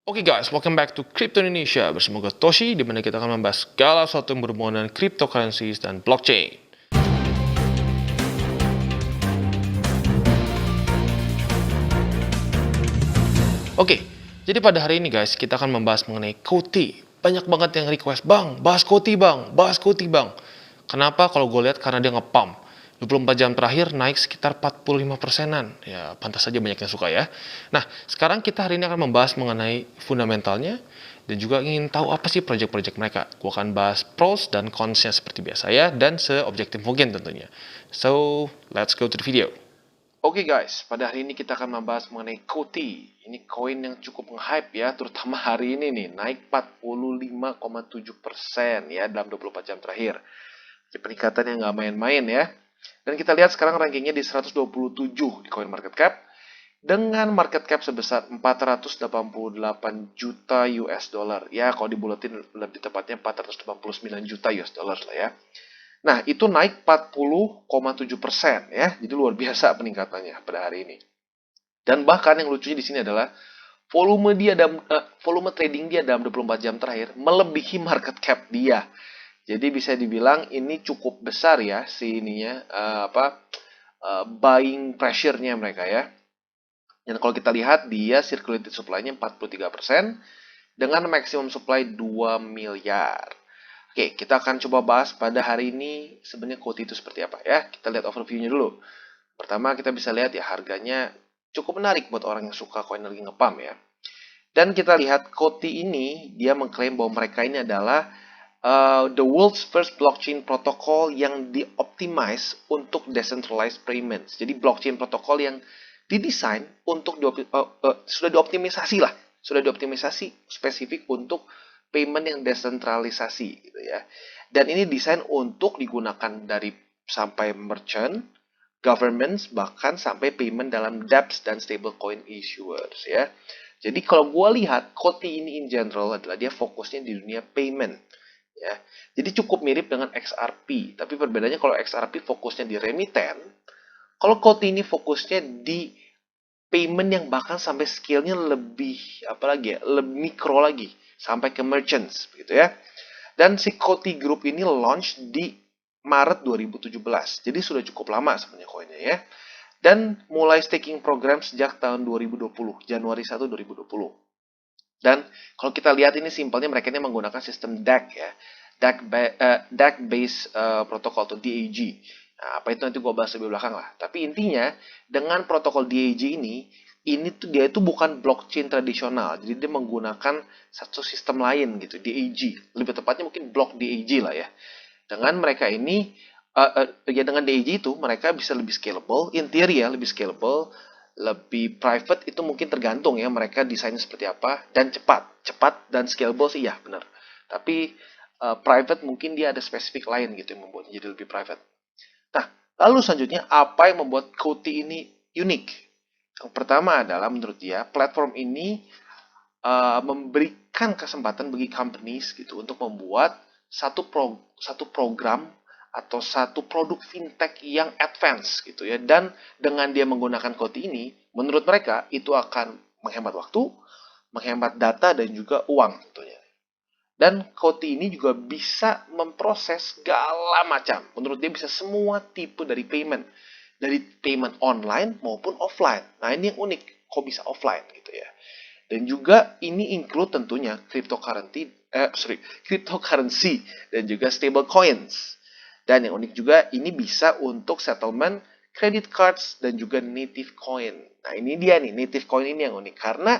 Oke guys, welcome back to Crypto Indonesia bersama gue Toshi, di mana kita akan membahas segala sesuatu yang berhubungan dengan cryptocurrencies dan blockchain. Oke, jadi pada hari ini guys, kita akan membahas mengenai Koti. Banyak banget yang request, bang, bahas Koti bang, bahas Koti bang. Kenapa? Kalau gue lihat karena dia nge-pump. 24 jam terakhir naik sekitar 45%-an. Ya, pantas saja banyak yang suka ya. Nah, sekarang kita hari ini akan membahas mengenai fundamentalnya dan juga ingin tahu apa sih project-project mereka. Gue akan bahas pros dan cons-nya seperti biasa ya, dan seobjektif mungkin tentunya. So, let's go to the video. Oke guys, pada hari ini kita akan membahas mengenai Koti. Ini koin yang cukup nge-hype ya, terutama hari ini nih, naik 45,7% ya dalam 24 jam terakhir. Jadi peningkatannya nggak main-main ya. Dan kita lihat sekarang rankingnya di 127 di CoinMarketCap dengan market cap sebesar 488 juta US dollar. Ya, kalau dibuletin lebih tepatnya 489 juta US dollar lah ya. Nah, itu naik 40,7% ya. Jadi luar biasa peningkatannya pada hari ini. Dan bahkan yang lucunya di sini adalah volume trading dia dalam 24 jam terakhir melebihi market cap dia. Jadi bisa dibilang ini cukup besar ya si ininya buying pressure-nya mereka ya. Dan kalau kita lihat dia circulated supply-nya 43% dengan maximum supply 2 miliar. Oke, kita akan coba bahas pada hari ini sebenarnya Koti itu seperti apa ya. Kita lihat overview-nya dulu. Pertama kita bisa lihat ya harganya cukup menarik buat orang yang suka koin lagi nge-pump ya. Dan kita lihat Koti ini dia mengklaim bahwa mereka ini adalah the world's first blockchain protocol yang dioptimize untuk decentralized payments. Jadi blockchain protokol yang didesain untuk sudah dioptimisasi spesifik untuk payment yang desentralisasi gitu ya. Dan ini desain untuk digunakan dari sampai merchant, governments, bahkan sampai payment dalam dApps dan stablecoin issuers ya. Jadi kalau gue lihat Koti ini in general adalah dia fokusnya di dunia payment. Ya, jadi cukup mirip dengan XRP, tapi perbedaannya kalau XRP fokusnya di remiten, kalau Koti ini fokusnya di payment yang bahkan sampai scale-nya lebih lebih mikro lagi, sampai ke merchants, gitu ya. Dan si Koti Group ini launch di Maret 2017, jadi sudah cukup lama sebenarnya koinnya ya. Dan mulai staking program sejak tahun 2020, Januari 1, 2020. Dan kalau kita lihat ini simpelnya mereka ini menggunakan sistem DAG ya. DAG based protocol atau DAG. Nah, apa itu nanti gue bahas lebih belakang lah. Tapi intinya dengan protokol DAG ini tuh dia itu bukan blockchain tradisional. Jadi dia menggunakan satu sistem lain gitu, DAG. Lebih tepatnya mungkin block DAG lah ya. Dengan mereka ini ya dengan DAG itu mereka bisa lebih scalable, ya lebih scalable, lebih private itu mungkin tergantung ya mereka desainnya seperti apa, dan cepat dan scalable sih ya benar. Tapi private mungkin dia ada spesifik lain gitu yang membuatnya jadi lebih private. Nah, lalu selanjutnya apa yang membuat Koti ini unik? Yang pertama adalah menurut dia platform ini memberikan kesempatan bagi companies gitu untuk membuat satu program atau satu produk fintech yang advance gitu ya. Dan dengan dia menggunakan Koti ini, menurut mereka itu akan menghemat waktu, menghemat data dan juga uang tentunya. Dan Koti ini juga bisa memproses segala macam. Menurut dia bisa semua tipe dari payment. Dari payment online maupun offline. Nah ini yang unik, kok bisa offline gitu ya. Dan juga ini include tentunya cryptocurrency dan juga stable coins. Dan yang unik juga ini bisa untuk settlement credit cards dan juga native coin. Nah ini dia nih, native coin ini yang unik. Karena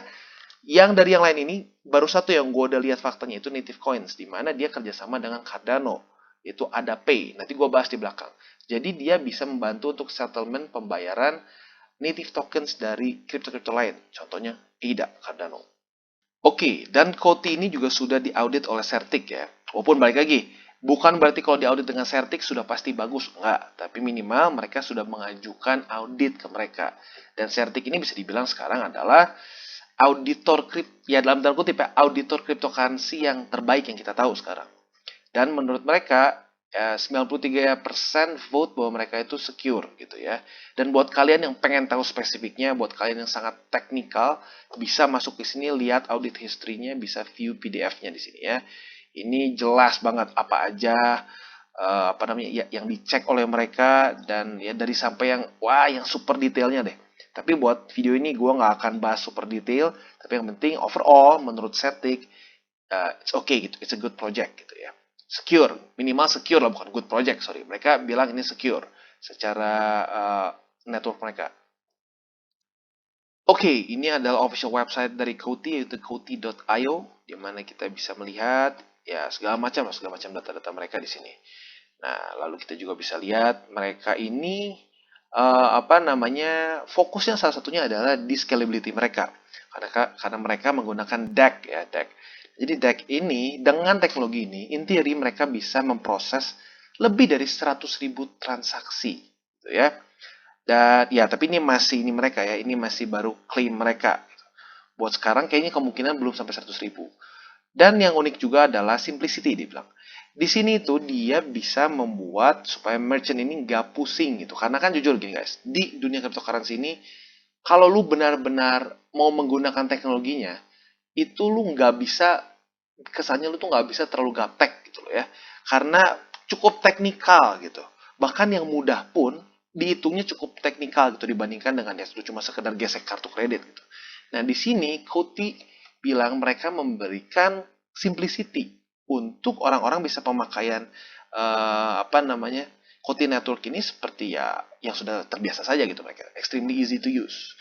yang dari yang lain ini, baru satu yang gue udah lihat faktanya itu native coins. Di mana dia kerjasama dengan Cardano. Itu ada Pay. Nanti gue bahas di belakang. Jadi dia bisa membantu untuk settlement pembayaran native tokens dari kripto-kripto lain. Contohnya ADA, Cardano. Oke, dan Koti ini juga sudah diaudit oleh Certic ya. Walaupun balik lagi, bukan berarti kalau diaudit dengan Certic sudah pasti bagus, enggak. Tapi minimal mereka sudah mengajukan audit ke mereka. Dan Certic ini bisa dibilang sekarang adalah auditor ya dalam tanda kutip ya, auditor cryptocurrency yang terbaik yang kita tahu sekarang. Dan menurut mereka, ya 93% vote bahwa mereka itu secure gitu ya. Dan buat kalian yang pengen tahu spesifiknya, buat kalian yang sangat teknikal, bisa masuk ke sini lihat audit history-nya, bisa view PDF-nya di sini ya. Ini jelas banget apa aja apa namanya ya, yang dicek oleh mereka, dan ya dari sampai yang wah yang super detailnya deh. Tapi buat video ini gue nggak akan bahas super detail, tapi yang penting overall menurut Setik it's okay gitu, it's a good project gitu ya. Secure, minimal secure lah, bukan good project, sorry. Mereka bilang ini secure secara network mereka. Oke, ini adalah official website dari Coty, yaitu coty.io, di mana kita bisa melihat ya segala macam data-data mereka di sini. Nah, lalu kita juga bisa lihat mereka ini apa namanya, fokusnya salah satunya adalah di scalability mereka. Karena mereka menggunakan DAC ya, DAC. Jadi DAC ini dengan teknologi ini, in theory mereka bisa memproses lebih dari 100.000 transaksi, gitu ya. Dan ya, tapi ini mereka ya, ini masih baru klaim mereka. Buat sekarang kayaknya kemungkinan belum sampai 100.000. Dan yang unik juga adalah simplicity, dia bilang. Di sini itu dia bisa membuat supaya merchant ini nggak pusing gitu. Karena kan jujur gini guys, di dunia cryptocurrency ini, kalau lu benar-benar mau menggunakan teknologinya, itu lu nggak bisa, kesannya lu tuh nggak bisa terlalu gaptek gitu loh ya. Karena cukup teknikal gitu. Bahkan yang mudah pun dihitungnya cukup teknikal gitu dibandingkan dengan ya cuma sekedar gesek kartu kredit gitu. Nah, di sini Coty bilang mereka memberikan simplicity untuk orang-orang bisa pemakaian apa namanya Coty Network ini seperti ya yang sudah terbiasa saja gitu mereka, extremely easy to use.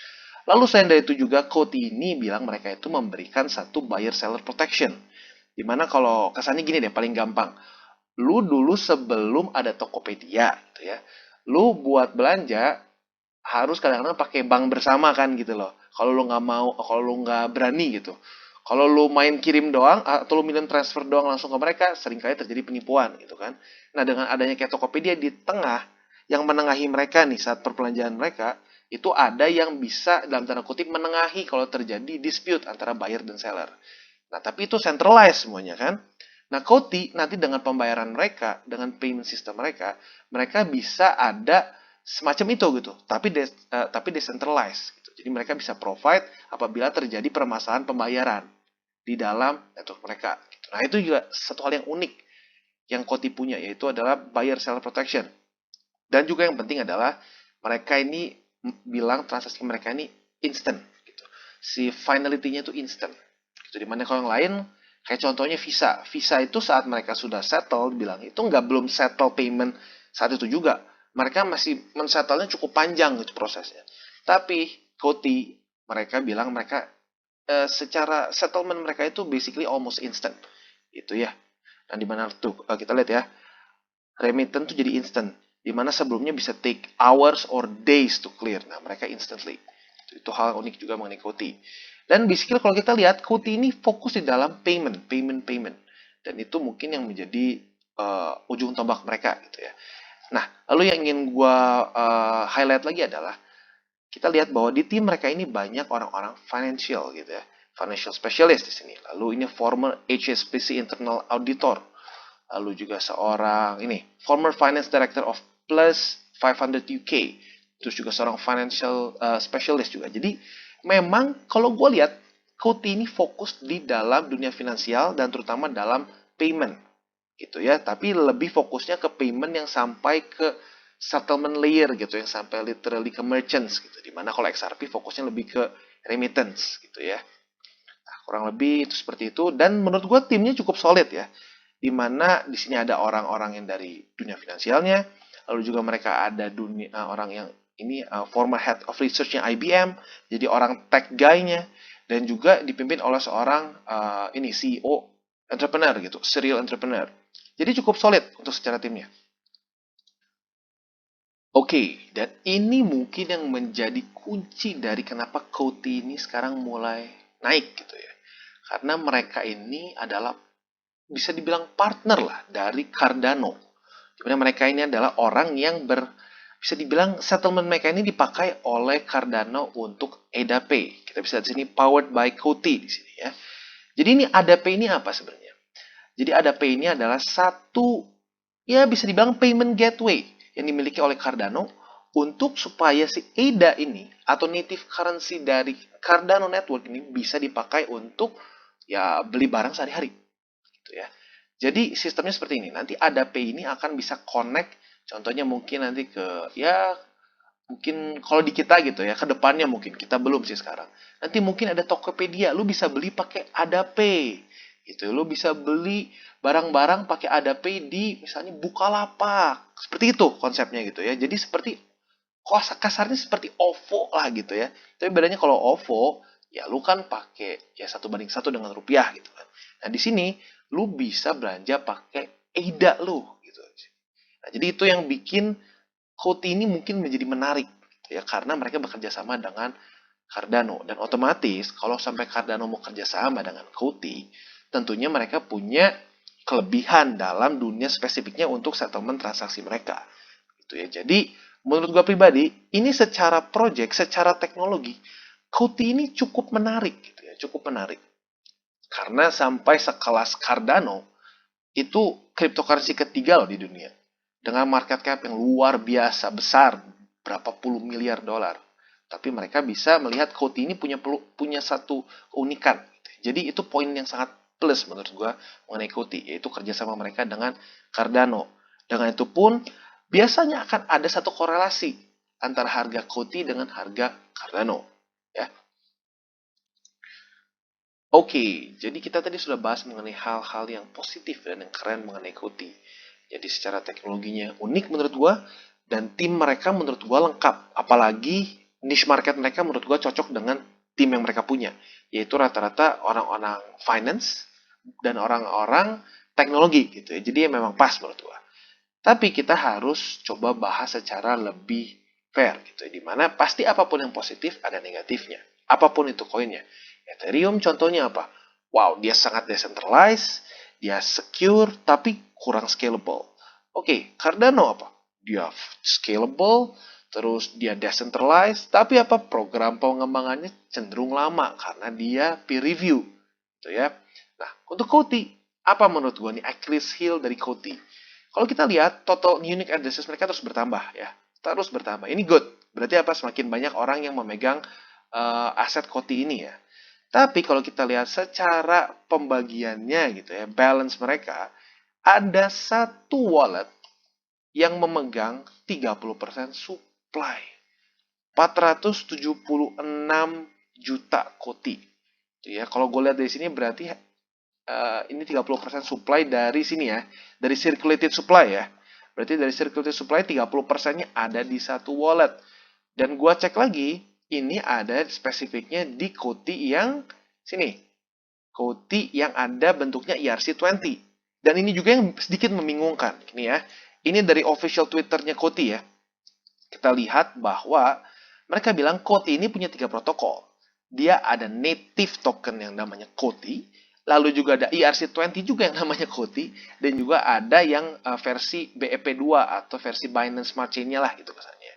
Lalu selain dari itu juga Coty ini bilang mereka itu memberikan satu buyer seller protection. Dimana kalau kesannya gini deh paling gampang, lu dulu sebelum ada Tokopedia gitu ya, lu buat belanja harus kadang-kadang pakai bank bersama kan gitu loh. Kalau lu nggak berani gitu. Kalau lu main kirim doang atau lu minum transfer doang langsung ke mereka, seringkali terjadi penipuan gitu kan. Nah, dengan adanya kayak Tokopedia di tengah yang menengahi mereka nih saat perbelanjaan mereka, itu ada yang bisa dalam tanda kutip menengahi kalau terjadi dispute antara buyer dan seller. Nah, tapi itu centralized semuanya kan. Nah, Coty nanti dengan pembayaran mereka, dengan payment system mereka, mereka bisa ada semacam itu gitu, tapi decentralized gitu. Jadi mereka bisa provide apabila terjadi permasalahan pembayaran di dalam network mereka. Gitu. Nah, itu juga satu hal yang unik yang Coty punya, yaitu adalah buyer seller protection. Dan juga yang penting adalah mereka ini bilang transaksi mereka ini instant gitu. Si finality-nya itu instant. Gitu. Dimana kalau yang lain kayak contohnya Visa. Visa itu saat mereka sudah settle, bilang itu nggak belum settle payment saat itu juga. Mereka masih men-settle-nya cukup panjang gitu prosesnya. Tapi Coty mereka bilang mereka secara settlement mereka itu basically almost instant. Itu ya. Dan dimana tuh kita lihat ya, remittance tuh jadi instant. Dimana sebelumnya bisa take hours or days to clear. Nah, mereka instantly. Itu hal unik juga mengenai Coty. Dan basically kalau kita lihat, Coty ini fokus di dalam payment. Dan itu mungkin yang menjadi ujung tombak mereka gitu ya. Nah, lalu yang ingin gue highlight lagi adalah, kita lihat bahwa di tim mereka ini banyak orang-orang financial gitu ya. Financial specialist di sini. Lalu ini former HSBC internal auditor. Lalu juga seorang ini former finance director of Plus 500 UK, terus juga seorang financial specialist juga. Jadi memang kalau gue lihat Coty ini fokus di dalam dunia finansial dan terutama dalam payment gitu ya, tapi lebih fokusnya ke payment yang sampai ke settlement layer gitu, yang sampai literally ke merchants gitu, dimana kalau XRP fokusnya lebih ke remittance gitu ya. Nah, kurang lebih itu seperti itu, dan menurut gue timnya cukup solid ya, di mana di sini ada orang-orang yang dari dunia finansialnya, lalu juga mereka ada orang yang ini former head of research-nya IBM, jadi orang tech guy-nya, dan juga dipimpin oleh seorang ini CEO entrepreneur gitu, serial entrepreneur. Jadi cukup solid untuk secara timnya. Oke, dan ini mungkin yang menjadi kunci dari kenapa Coty ini sekarang mulai naik gitu ya. Karena mereka ini adalah bisa dibilang partner lah dari Cardano. Dimana mereka ini adalah orang yang bisa dibilang settlement mereka ini dipakai oleh Cardano untuk AdaPay. Kita bisa lihat di sini powered by Coty di sini ya. Jadi ini AdaPay ini apa sebenarnya? Jadi AdaPay ini adalah satu ya bisa dibilang payment gateway yang dimiliki oleh Cardano untuk supaya si ADA ini atau native currency dari Cardano Network ini bisa dipakai untuk ya beli barang sehari-hari gitu ya. Jadi sistemnya seperti ini. Nanti AdaPay ini akan bisa connect, contohnya mungkin nanti ke ya mungkin kalau di kita gitu ya, ke depannya mungkin kita belum sih sekarang. Nanti mungkin ada Tokopedia, lu bisa beli pakai AdaPay gitu. Lu bisa beli barang-barang pakai AdaPay di misalnya Bukalapak. Seperti itu konsepnya gitu ya. Jadi seperti kasarnya seperti OVO lah gitu ya. Tapi bedanya kalau OVO ya lu kan pakai ya 1:1 dengan rupiah gitu kan. Nah, di sini lu bisa belanja pakai EIDA lu gitu. Nah, jadi itu yang bikin Kuti ini mungkin menjadi menarik gitu ya karena mereka bekerja sama dengan Cardano dan otomatis kalau sampai Cardano mau kerja sama dengan Kuti, tentunya mereka punya kelebihan dalam dunia spesifiknya untuk settlement transaksi mereka. Gitu ya. Jadi menurut gue pribadi, ini secara project, secara teknologi, Kuti ini cukup menarik gitu ya, cukup menarik. Karena sampai sekelas Cardano itu cryptocurrency ketiga loh di dunia. Dengan market cap yang luar biasa besar, berapa puluh miliar dolar. Tapi mereka bisa melihat Kuti ini punya satu keunikan. Jadi itu poin yang sangat plus menurut gue mengenai Kuti, yaitu kerjasama mereka dengan Cardano. Dengan itu pun biasanya akan ada satu korelasi antara harga Kuti dengan harga Cardano. Ya. Oke, jadi kita tadi sudah bahas mengenai hal-hal yang positif dan yang keren mengenai Kuti. Jadi secara teknologinya unik menurut gua dan tim mereka menurut gua lengkap. Apalagi niche market mereka menurut gua cocok dengan tim yang mereka punya, yaitu rata-rata orang-orang finance dan orang-orang teknologi gitu ya. Jadi memang pas menurut gua. Tapi kita harus coba bahas secara lebih fair gitu ya. Dimana pasti apapun yang positif ada negatifnya. Apapun itu koinnya. Ethereum contohnya apa? Wow, dia sangat decentralized, dia secure, tapi kurang scalable. Oke, Cardano apa? Dia scalable, terus dia decentralized, tapi apa? Program pengembangannya cenderung lama karena dia peer review. Gitu ya. Nah, untuk Kuti, apa menurut gue nih Achilles heel dari Kuti? Kalau kita lihat total unique addresses mereka terus bertambah ya. Terus bertambah. Ini good. Berarti apa? Semakin banyak orang yang memegang aset Kuti ini ya. Tapi kalau kita lihat secara pembagiannya gitu ya, balance mereka, ada satu wallet yang memegang 30% supply. 476 juta Kuti. Ya, kalau gue lihat dari sini berarti ini 30% supply dari sini ya, dari circulated supply ya. Berarti dari circulated supply 30%-nya ada di satu wallet. Dan gua cek lagi, ini ada spesifiknya di Kuti yang sini. Kuti yang ada bentuknya ERC20. Dan ini juga yang sedikit membingungkan. Ini ya. Ini dari official Twitternya Kuti ya. Kita lihat bahwa mereka bilang Kuti ini punya 3 protokol. Dia ada native token yang namanya Kuti, lalu juga ada ERC20 juga yang namanya Kuti, dan juga ada yang versi BEP2 atau versi Binance Smart Chain-nya lah gitu misalnya.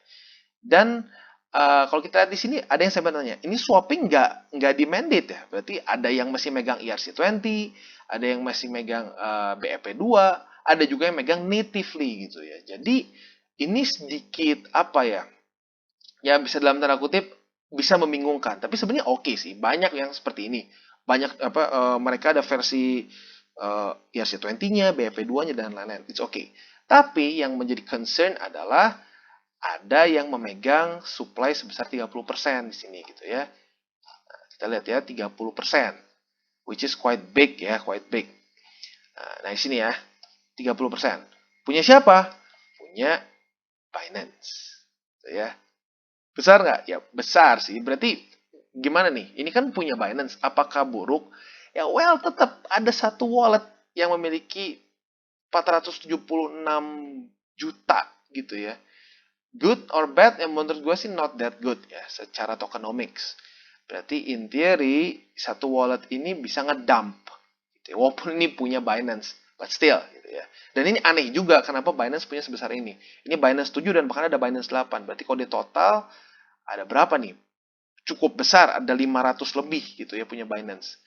Dan kalau kita lihat di sini ada yang sebenarnya ini swapping nggak di mandate ya, berarti ada yang masih megang ERC20, ada yang masih megang BEP2, ada juga yang megang natively gitu ya. Jadi ini sedikit apa ya? Ya bisa dalam tanda kutip bisa membingungkan, tapi sebenarnya oke sih. Banyak yang seperti ini. Banyak apa mereka ada versi ERC20-nya, BEP2-nya dan lain-lain. It's okay. Tapi yang menjadi concern adalah ada yang memegang supply sebesar 30% di sini gitu ya. Nah, kita lihat ya 30%, which is quite big ya, quite big. Nah, di sini ya 30%. Punya siapa? Punya Binance. Gitu ya. Besar nggak? Ya besar sih. Berarti gimana nih? Ini kan punya Binance. Apakah buruk? Ya well, tetap ada satu wallet yang memiliki 476 juta gitu ya. Good or bad? Yang menurut gue sih not that good ya secara tokenomics. Berarti in theory satu wallet ini bisa ngedump. Gitu ya. Walaupun ini punya Binance. But still gitu ya. Dan ini aneh juga kenapa Binance punya sebesar ini. Ini Binance 7 dan bahkan ada Binance 8. Berarti kalau di total ada berapa nih? Cukup besar, ada 500 lebih gitu ya punya Binance.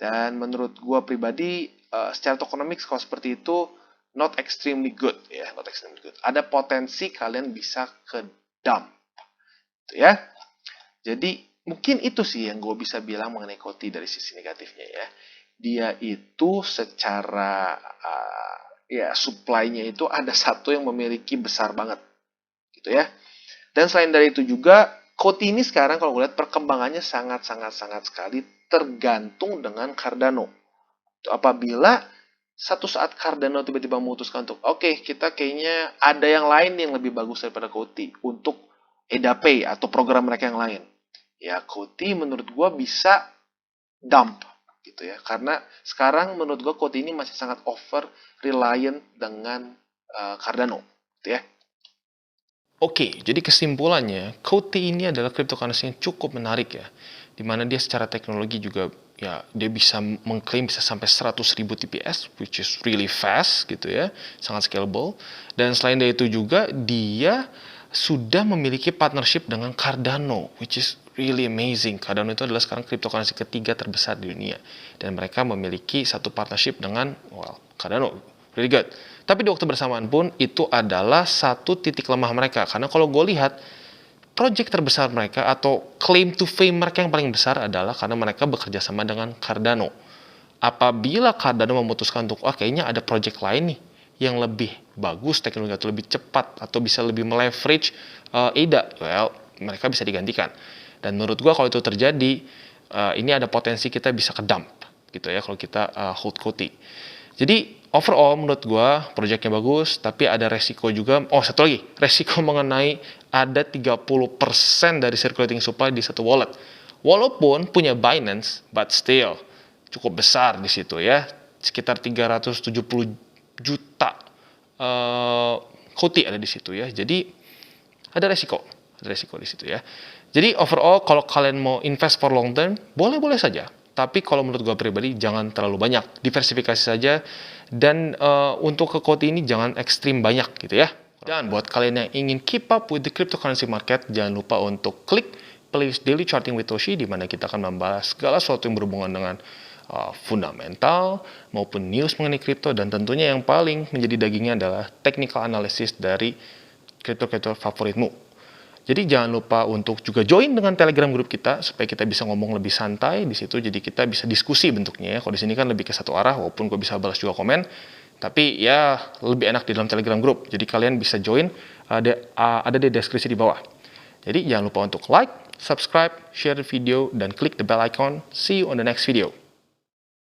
Dan menurut gue pribadi, secara tokenomics kalau seperti itu, not extremely good ya, not extremely good. Ada potensi kalian bisa ke dump, gitu ya. Jadi mungkin itu sih yang gue bisa bilang mengenai Coty dari sisi negatifnya ya. Dia itu secara ya supply-nya itu ada satu yang memiliki besar banget, gitu ya. Dan selain dari itu juga Coty ini sekarang kalau gue lihat perkembangannya sangat sekali tergantung dengan Cardano. Apabila satu saat Cardano tiba-tiba memutuskan untuk oke, kita kayaknya ada yang lain yang lebih bagus daripada Coty untuk EDAPay atau program mereka yang lain, ya Coty menurut gue bisa dump gitu ya, karena sekarang menurut gue Coty ini masih sangat over reliant dengan Cardano gitu ya. Oke, jadi kesimpulannya Coty ini adalah cryptocurrency yang cukup menarik ya, dimana dia secara teknologi juga ya dia bisa mengklaim bisa sampai 100.000 TPS, which is really fast gitu ya, sangat scalable. Dan selain dari itu juga dia sudah memiliki partnership dengan Cardano, which is really amazing. Cardano itu adalah sekarang cryptocurrency ketiga terbesar di dunia, dan mereka memiliki satu partnership dengan Cardano, really good. Tapi di waktu bersamaan pun itu adalah satu titik lemah mereka, karena kalau gue lihat project terbesar mereka atau claim to fame mereka yang paling besar adalah karena mereka bekerja sama dengan Cardano. Apabila Cardano memutuskan untuk kayaknya ada project lain nih yang lebih bagus teknologi atau lebih cepat atau bisa lebih meleverage ADA, mereka bisa digantikan. Dan menurut gua kalau itu terjadi, ini ada potensi kita bisa ke dump gitu ya kalau kita hold Coty. Jadi overall menurut gua projectnya bagus, tapi ada resiko juga. Satu lagi, resiko mengenai ada 30% dari circulating supply di satu wallet. Walaupun punya Binance, but still cukup besar di situ ya, sekitar 370 juta Coty ada di situ ya. Jadi ada resiko di situ ya. Jadi overall kalau kalian mau invest for long term, boleh saja. Tapi kalau menurut gue pribadi jangan terlalu banyak, diversifikasi saja. Dan untuk ke Coty ini jangan ekstrim banyak gitu ya. Dan buat kalian yang ingin keep up with the cryptocurrency market, jangan lupa untuk klik playlist Daily Charting with Toshi, di mana kita akan membahas segala sesuatu yang berhubungan dengan fundamental maupun news mengenai kripto, dan tentunya yang paling menjadi dagingnya adalah technical analysis dari kripto favoritmu. Jadi jangan lupa untuk juga join dengan Telegram grup kita supaya kita bisa ngomong lebih santai di situ. Jadi kita bisa diskusi bentuknya ya. Kalau di sini kan lebih ke satu arah, walaupun gue bisa balas juga komen, tapi ya lebih enak di dalam Telegram grup. Jadi kalian bisa join, ada di deskripsi di bawah. Jadi jangan lupa untuk like, subscribe, share video, dan klik the bell icon. See you on the next video.